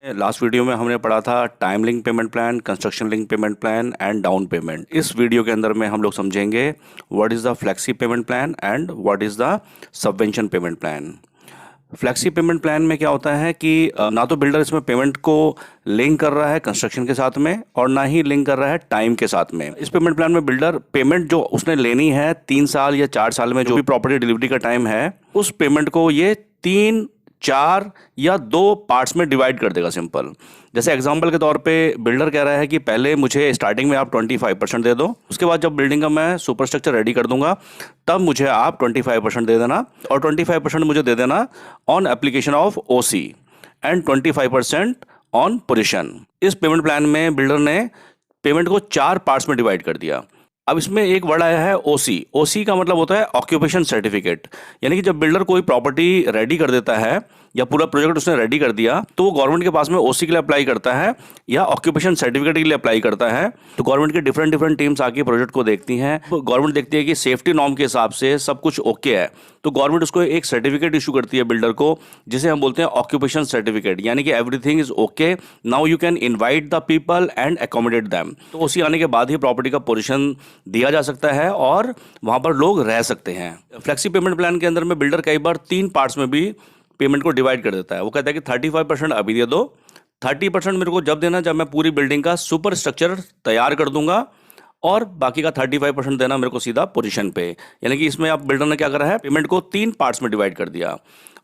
Last video में हमने पढ़ा था time link payment plan, construction link payment plan and down payment. इस वीडियो के अंदर में हम लोग समझेंगे what is the flexi payment plan and what is the subvention payment plan. Flexi payment plan में क्या होता है कि ना तो बिल्डर इसमें पेमेंट को लिंक कर रहा है कंस्ट्रक्शन के साथ में और ना ही लिंक कर रहा है टाइम के साथ में। इस पेमेंट प्लान में बिल्डर पेमेंट जो उसने लेनी है 3 साल या 4 साल में जो भी प्रॉपर्टी डिलीवरी का टाइम है, उस पेमेंट को ये 3, 4 या 2 पार्ट्स में डिवाइड कर देगा। सिंपल, जैसे एग्जांपल के तौर पे बिल्डर कह रहा है कि पहले मुझे स्टार्टिंग में आप 25% दे दो, उसके बाद जब बिल्डिंग का मैं सुपर स्ट्रक्चर रेडी कर दूंगा तब मुझे आप 25% दे देना और 25% मुझे दे देना on application of OC and 25% on position. इस पेमेंट प्लान में बिल्डर ने पेमेंट को 4 पार्ट्स में डिवाइड कर दिया। अब इसमें एक वर्ड आया है ओसी। ओसी का मतलब होता है ऑक्यूपेशन सर्टिफिकेट, यानी कि जब बिल्डर कोई प्रॉपर्टी रेडी कर देता है या पूरा प्रोजेक्ट उसने रेडी कर दिया तो वो गवर्नमेंट के पास में ओसी के लिए अप्लाई करता है या ऑक्यूपेशन सर्टिफिकेट के लिए अप्लाई करता है। तो गवर्नमेंट की डिफरेंट टीम्स आके प्रोजेक्ट को देखती हैं। गवर्नमेंट देखती है कि सेफ्टी नॉर्म के हिसाब से सब कुछ ओके है, तो गवर्नमेंट उसको एक सर्टिफिकेट इशू करती है बिल्डर को, जिसे हम बोलते हैं ऑक्यूपेशन सर्टिफिकेट, यानी कि everything is okay, now you can invite the people and accommodate them. तो ओसी आने के बाद ही प्रॉपर्टी का पोजीशन दिया जा सकता है और वहां पर लोग रह सकते हैं। फ्लेक्सी पेमेंट प्लान के अंदर में बिल्डर कई बार 3 पार्ट्स में भी पेमेंट को डिवाइड कर देता है। वो कहता है कि 35% अभी दे दो, 30% मेरे को जब देना जब मैं पूरी बिल्डिंग का सुपर स्ट्रक्चर तैयार कर दूंगा, और बाकी का 35% देना मेरे को सीधा पोजीशन पे। यानी कि इसमें आप बिल्डर ने क्या करा है, पेमेंट को 3 पार्ट्स में डिवाइड कर दिया।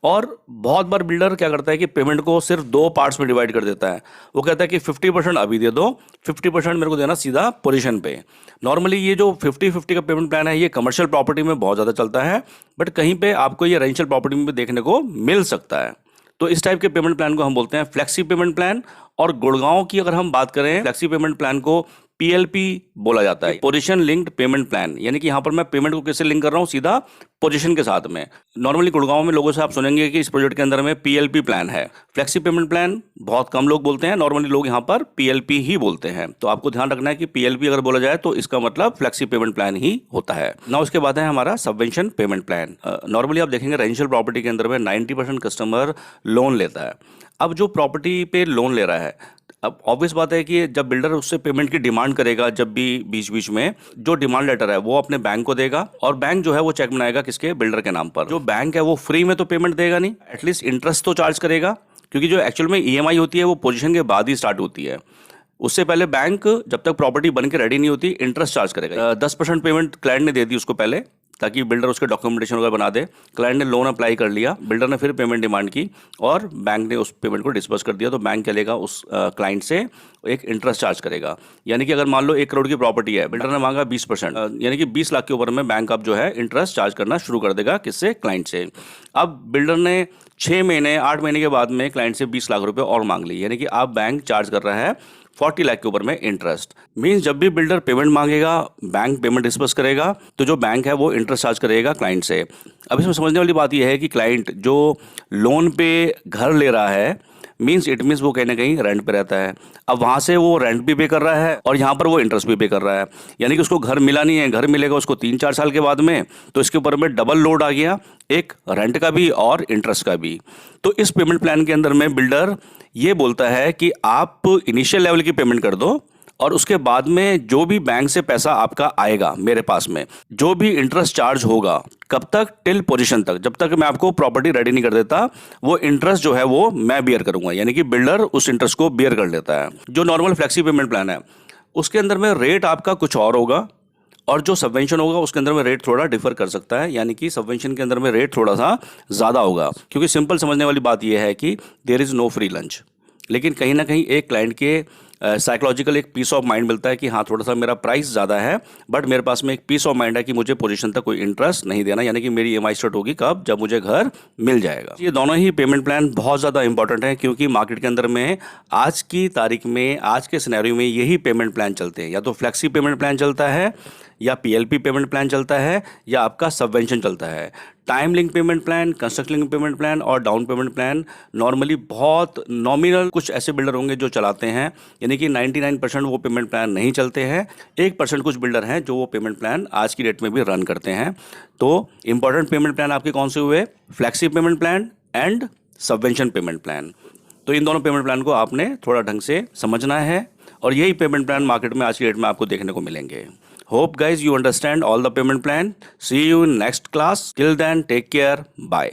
और बहुत बार बिल्डर क्या करता है कि पेमेंट को सिर्फ 2 पार्ट्स में डिवाइड कर देता है। वो कहता है कि 50% अभी दे दो, 50% मेरे को देना सीधा पोजीशन पे। नॉर्मली ये जो 50-50 का पेमेंट प्लान है ये कमर्शियल प्रॉपर्टी में बहुत ज़्यादा चलता है, बट कहीं पे आपको ये रेजिडेंशियल प्रॉपर्टी में भी देखने को मिल सकता है। तो इस टाइप के पेमेंट प्लान को हम बोलते हैं फ्लेक्सी पेमेंट प्लान। और गुड़गांव की अगर हम बात करें, फ्लेक्सी पेमेंट प्लान को पीएलपी बोला जाता है, पोजीशन लिंक्ड पेमेंट प्लान, यानी कि यहाँ पर मैं पेमेंट को कैसे लिंक कर रहा हूँ, सीधा पोजीशन के साथ में। नॉर्मली गुड़गांव में लोगों से आप सुनेंगे कि इस प्रोजेक्ट के अंदर में पीएलपी प्लान है। फ्लेक्सी पेमेंट प्लान बहुत कम लोग बोलते हैं, नॉर्मली लोग यहाँ पर पीएलपी ही बोलते हैं। तो आपको ध्यान रखना है कि पीएलपी अगर बोला जाए तो इसका मतलब फ्लेक्सी पेमेंट प्लान ही होता है ना। उसके बाद है हमारा सबवेंशन पेमेंट प्लान। नॉर्मली आप देखेंगे रेजिडेंशियल प्रॉपर्टी के अंदर में 90% कस्टमर लोन लेता है। अब जो प्रॉपर्टी पे लोन ले रहा है, अब ऑब्वियस बात है कि जब बिल्डर उससे पेमेंट की डिमांड करेगा, जब भी बीच बीच में जो डिमांड लेटर है वो अपने बैंक को देगा और बैंक जो है वो चेक बनाएगा किसके, बिल्डर के नाम पर। जो बैंक है वो फ्री में तो पेमेंट देगा नहीं, एटलीस्ट इंटरेस्ट तो चार्ज करेगा, क्योंकि जो एक्चुअल में ईएमआई होती है वो पोजीशन के बाद ही स्टार्ट होती है। उससे पहले बैंक जब तक प्रॉपर्टी बन के रेडी नहीं होती इंटरेस्ट चार्ज करेगा। 10% पेमेंट क्लाइंट ने दे दी उसको पहले, ताकि बिल्डर उसके डॉक्यूमेंटेशन वगैरह बना दे। क्लाइंट ने लोन अप्लाई कर लिया, बिल्डर ने फिर पेमेंट डिमांड की और बैंक ने उस पेमेंट को डिस्बर्स कर दिया, तो बैंक क्या लेगा, उस क्लाइंट से एक इंटरेस्ट चार्ज करेगा। यानी कि अगर मान लो 1 करोड़ की प्रॉपर्टी है, बिल्डर ने मांगा 20%, यानी कि 20 लाख के ऊपर में बैंक अब जो है इंटरेस्ट चार्ज करना शुरू कर देगा, किससे, क्लाइंट से। अब बिल्डर ने 6 महीने 8 महीने के बाद में क्लाइंट से 20 लाख रुपए और मांग ली, यानी कि अब बैंक चार्ज कर रहा है 40 लाख के ऊपर में इंटरेस्ट। मींस जब भी बिल्डर पेमेंट मांगेगा बैंक पेमेंट डिस्बर्स करेगा, तो जो बैंक है वो इंटरेस्ट चार्ज करेगा क्लाइंट से। अब इसमें समझने वाली बात यह है कि क्लाइंट जो लोन पे घर ले रहा है, इट मीन्स वो कहीं ना कहीं रेंट पे रहता है। अब वहाँ से वो रेंट भी पे कर रहा है और यहाँ पर वो इंटरेस्ट भी पे कर रहा है, यानी कि उसको घर मिला नहीं है, घर मिलेगा उसको 3-4 साल के बाद में। तो इसके ऊपर में डबल लोड आ गया, एक रेंट का भी और इंटरेस्ट का भी। तो इस पेमेंट प्लान के अंदर में बिल्डर ये बोलता है कि आप इनिशियल लेवल की पेमेंट कर दो और उसके बाद में जो भी बैंक से पैसा आपका आएगा मेरे पास में, जो भी इंटरेस्ट चार्ज होगा, कब तक, टिल पोजीशन तक, जब तक मैं आपको प्रॉपर्टी रेडी नहीं कर देता, वो इंटरेस्ट जो है वो मैं बियर करूंगा। यानी कि बिल्डर उस इंटरेस्ट को बियर कर लेता है। जो नॉर्मल फ्लेक्सी पेमेंट प्लान है उसके अंदर में रेट आपका कुछ और होगा और जो सबवेंशन होगा उसके अंदर में रेट थोड़ा डिफर कर सकता है, यानी कि सबवेंशन के अंदर में रेट थोड़ा सा ज़्यादा होगा। क्योंकि सिंपल समझने वाली बात यह है कि there is no free lunch, लेकिन कहीं ना कहीं एक क्लाइंट के साइकोलॉजिकल एक पीस ऑफ माइंड मिलता है कि हाँ थोड़ा सा मेरा प्राइस ज़्यादा है, बट मेरे पास में एक पीस ऑफ माइंड है कि मुझे पोजीशन तक कोई इंटरेस्ट नहीं देना, यानी कि मेरी ईएमआई स्टार्ट होगी कब, जब मुझे घर मिल जाएगा। ये दोनों ही पेमेंट प्लान बहुत ज़्यादा इंपॉर्टेंट है, क्योंकि मार्केट के अंदर में आज की तारीख में, आज के सिनेरियो में यही पेमेंट प्लान चलते हैं। या तो फ्लेक्सी पेमेंट प्लान चलता है, या पीएलपी पेमेंट प्लान चलता है, या आपका सबवेंशन चलता है। Time link payment plan, construction link payment plan और डाउन पेमेंट प्लान नॉर्मली बहुत नॉमिनल कुछ ऐसे बिल्डर होंगे जो चलाते हैं, यानी कि 99% वो पेमेंट प्लान नहीं चलते हैं। 1% कुछ बिल्डर हैं जो वो पेमेंट प्लान आज की डेट में भी रन करते हैं। तो इंपॉर्टेंट पेमेंट प्लान आपके कौन से हुए, flexi payment plan and subvention payment plan. तो इन दोनों पेमेंट प्लान को आपने थोड़ा ढंग से समझना है और यही पेमेंट प्लान मार्केट में आज की डेट में आपको देखने को मिलेंगे। Hope guys you understand all the payment plan. See you in next class. Till then take care, bye.